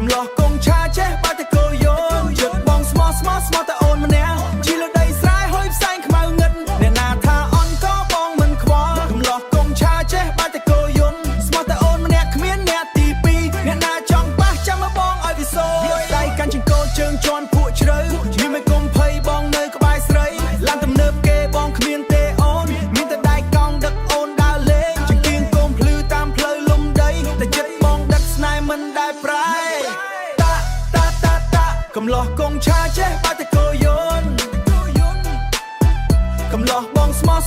កំឡោះកងឆាចេះបាត់តែកោយនជិតបងស្មោះតែអូនម្នាក់ជីលើដីស្រែហុយផ្សែងខ្មៅងឹតអ្នកណាថាអន់ក៏បងមិនខ្វល់កំឡោះកងឆាចេះបាត់តែកោយនស្មោះតែអូនម្នាក់គ្មានអ្នកទីពីរអ្នកណាចង់ប៉ះចាំមកបងឲ្យវាសូយដៃកាន់ចង្កូតជើងជន់ពួកជ្រៅមានមិនកុំភ័យបងនៅក្បែរស្រីឡើងទំនើបគេបងគ្មានទេអូនមានតែដៃកង់ដឹកអូនដើរលេងចង្គៀងកុំភ្លឺតាមផ្លូវលំដីតែចិត្តបងដឹកស្នេហ៍មិនដែលប្រែកំឡោះកងឆាចេះបាត់តែកោយនកំឡោះបងស្មោះ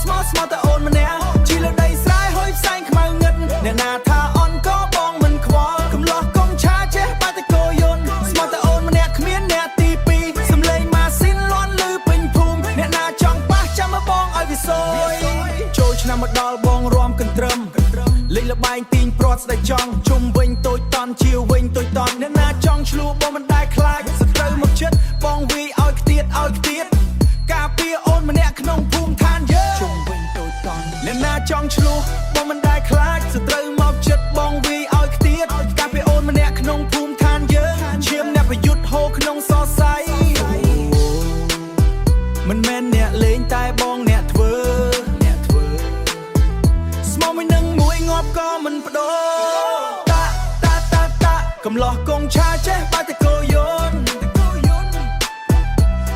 តែអូនម្នាក់ជីលើដីស្រែហុយផ្សែងខ្មៅងឹតអ្នកណាថាអន់ក៏បងមិនខ្វល់កំឡោះកងឆាចេះបាត់តែកោយនស្មោះតែអូនម្នាក់គ្មានអ្នកទីពីរសំឡេងម៉ាស៊ីនលាន់លឺពេញភូមិអ្នកណាចង់ប៉ះចាំមកបងឲ្យវាសូយចូលឆ្នាំមកដល់បងរួមកន្ទ្រឹមលេងលបែងទាញព្រាត់ស្ដេចចង់ជុំវិញតូចតន់ជាវិញតូចតន់អ្នកណាចង់ឆ្លួបងមិនដែលខ្លាចសត្រូវមកចិត្តបងវីឲ្យខ្ទៀតការពារអូនម្នាក់ក្នុងភូមិឋានយើងជុំវិញតូចតន់អ្នកណាចង់ឆ្លួបងមិនដែលខ្លាចសត្រូវមកចិត្តបងវីឲ្យខ្ទៀតការពារអូនម្នាក់ក្នុងភូមិឋានយើងឈាមអ្នកប្រយុទ្ធហូរក្នុងសរសៃមិនមែនអ្នកលេងតែបងអ្នកធ្វើស្មោះមួយនឹងមួយងាប់ក៏មិនបដូរកំឡោះកងឆាចេះបាត់តែកោយន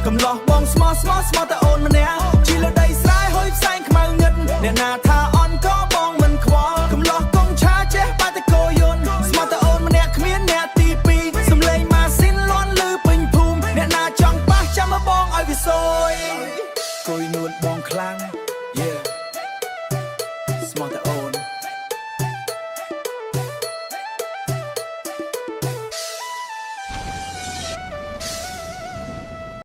កំឡោះបងស្មោះតែអូនម្នាក់ជីលើដីស្រែហុយផ្សែងខ្មៅងឹតអ្នកណាថាអន់ក៏បងមិនខ្វល់កំឡោះកងឆាចេះបាត់តែកោយនស្មោះតែអូនម្នាក់គ្មានអ្នកទីពីរសំឡេងម៉ាស៊ីនលាន់លឺពេញភូមិអ្នកណាចង់ប៉ះចាំមកបងឲ្យវាសូយកុយនួនបងខ្លាំងស្មោះតែអូន